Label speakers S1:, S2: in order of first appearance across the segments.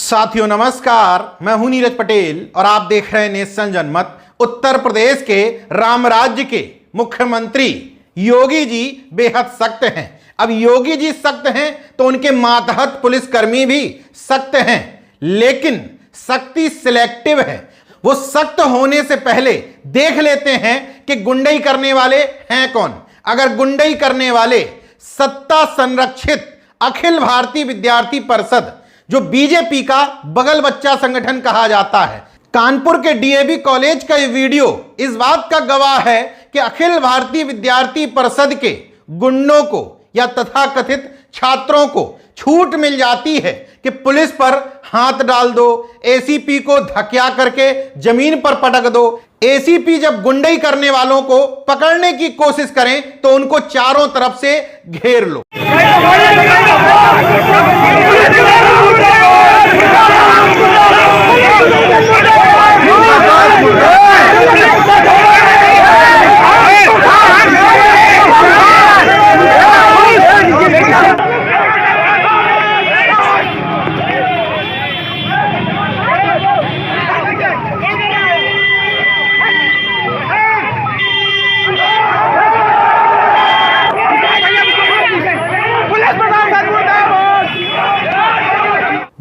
S1: साथियों नमस्कार, मैं हूं नीरज पटेल और आप देख रहे हैं नेशन जनमत। उत्तर प्रदेश के राम राज्य के मुख्यमंत्री योगी जी बेहद सख्त हैं। अब योगी जी सख्त हैं तो उनके मातहत पुलिसकर्मी भी सख्त हैं, लेकिन सख्ती सिलेक्टिव है। वो सख्त होने से पहले देख लेते हैं कि गुंडई करने वाले हैं कौन। अगर गुंडई करने वाले सत्ता संरक्षित अखिल भारतीय विद्यार्थी परिषद, जो बीजेपी का बगल बच्चा संगठन कहा जाता है, कानपुर के डीएवी कॉलेज का ये वीडियो इस बात का गवाह है कि अखिल भारतीय विद्यार्थी परिषद के गुंडों को या तथाकथित छात्रों को छूट मिल जाती है कि पुलिस पर हाथ डाल दो, एसीपी को धकिया करके जमीन पर पटक दो। एसीपी जब गुंडई करने वालों को पकड़ने की कोशिश करें तो उनको चारों तरफ से घेर लो।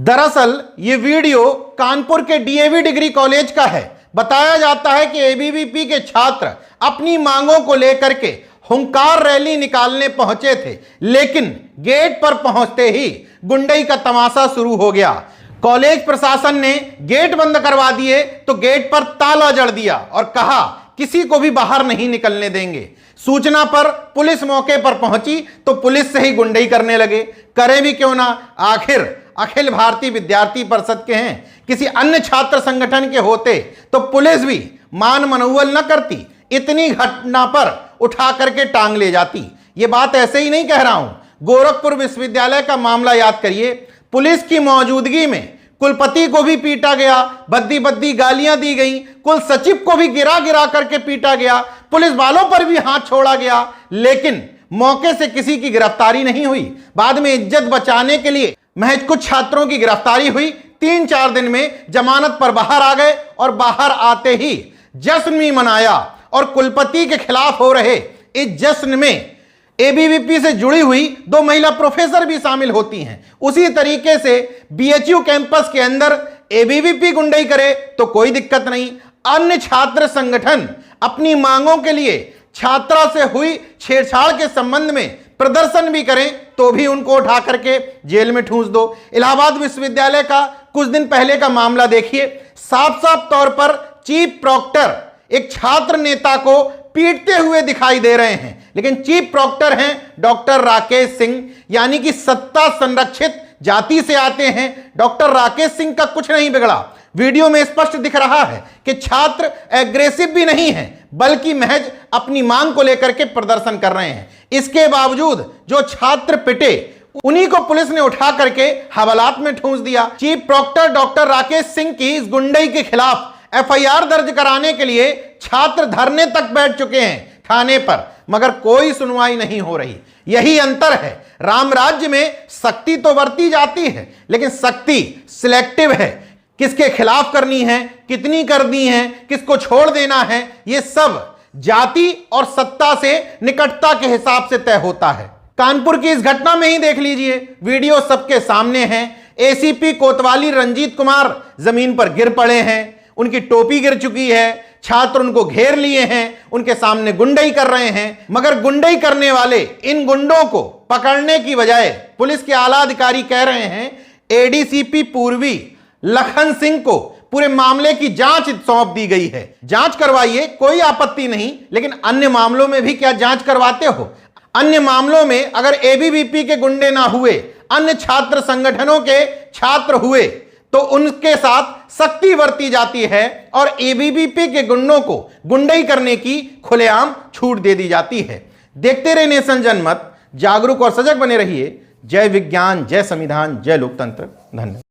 S1: दरअसल ये वीडियो कानपुर के डीएवी डिग्री कॉलेज का है। बताया जाता है कि एबीवीपी के छात्र अपनी मांगों को लेकर के हुंकार रैली निकालने पहुंचे थे, लेकिन गेट पर पहुंचते ही गुंडई का तमाशा शुरू हो गया। कॉलेज प्रशासन ने गेट बंद करवा दिए तो गेट पर ताला जड़ दिया और कहा किसी को भी बाहर नहीं निकलने देंगे। सूचना पर पुलिस मौके पर पहुंची तो पुलिस से ही गुंडई करने लगे। करे भी क्यों ना, आखिर अखिल भारतीय विद्यार्थी परिषद के हैं। किसी अन्य छात्र संगठन के होते तो पुलिस भी मान मनौवल न करती, इतनी घटना पर उठा करके टांग ले जाती। ये बात ऐसे ही नहीं कह रहा हूं। गोरखपुर विश्वविद्यालय का मामला याद करिए। पुलिस की मौजूदगी में कुलपति को भी पीटा गया, बद्दी बद्दी गालियां दी गई, कुल सचिव को भी गिरा गिरा करके पीटा गया, पुलिस वालों पर भी हाथ छोड़ा गया, लेकिन मौके से किसी की गिरफ्तारी नहीं हुई। बाद में इज्जत बचाने के लिए महज कुछ छात्रों की गिरफ्तारी हुई। 3-4 दिन में जमानत पर बाहर आ गए और बाहर आते ही जश्न भी मनाया। और कुलपति के खिलाफ हो रहे इस जश्न में एबीवीपी से जुड़ी हुई 2 महिला प्रोफेसर भी शामिल होती हैं। उसी तरीके से बीएचयू कैंपस के अंदर एबीवीपी गुंडई करे तो कोई दिक्कत नहीं। अन्य छात्र संगठन अपनी मांगों के लिए छात्रा से हुई छेड़छाड़ के संबंध में प्रदर्शन भी करें तो भी उनको उठा करके जेल में ठूंस दो। इलाहाबाद विश्वविद्यालय का कुछ दिन पहले का मामला देखिए। साफ साफ तौर पर चीफ प्रॉक्टर एक छात्र नेता को पीटते हुए दिखाई दे रहे हैं, लेकिन चीफ प्रॉक्टर हैं डॉक्टर राकेश सिंह, यानी कि सत्ता संरक्षित जाति से आते हैं। डॉक्टर राकेश सिंह का कुछ नहीं बिगड़ा। वीडियो में स्पष्ट दिख रहा है कि छात्र एग्रेसिव भी नहीं है, बल्कि महज अपनी मांग को लेकर के प्रदर्शन कर रहे हैं। इसके बावजूद जो छात्र पिटे उन्हीं को पुलिस ने उठा करके हवालात में ठूंस दिया। Chief proctor doctor Rakesh Singh की इस गुंडई के खिलाफ एफआईआर दर्ज कराने के लिए छात्र धरने तक बैठ चुके हैं थाने पर, मगर कोई सुनवाई नहीं हो रही। यही अंतर है। राम राज्य में सख्ती तो बरती जाती है, लेकिन सख्ती सिलेक्टिव है। किसके खिलाफ करनी है, कितनी करनी है, किसको छोड़ देना है, ये सब जाति और सत्ता से निकटता के हिसाब से तय होता है। कानपुर की इस घटना में ही देख लीजिए, वीडियो सबके सामने है। एसीपी कोतवाली रंजीत कुमार जमीन पर गिर पड़े हैं, उनकी टोपी गिर चुकी है, छात्र उनको घेर लिए हैं, उनके सामने गुंडई कर रहे हैं। मगर गुंडई करने वाले इन गुंडों को पकड़ने की बजाय पुलिस के आला अधिकारी कह रहे हैं एडीसीपी पूर्वी लखन सिंह को पूरे मामले की जांच सौंप दी गई है। जांच करवाइए, कोई आपत्ति नहीं, लेकिन अन्य मामलों में भी क्या जांच करवाते हो? अन्य मामलों में अगर एबीवीपी के गुंडे ना हुए, अन्य छात्र संगठनों के छात्र हुए तो उनके साथ सख्ती बरती जाती है और एबीवीपी के गुंडों को गुंडई करने की खुलेआम छूट दे दी जाती है। देखते रहे नेशन जनमत, जागरूक और सजग बने रहिए। जय विज्ञान, जय संविधान, जय लोकतंत्र। धन्यवाद।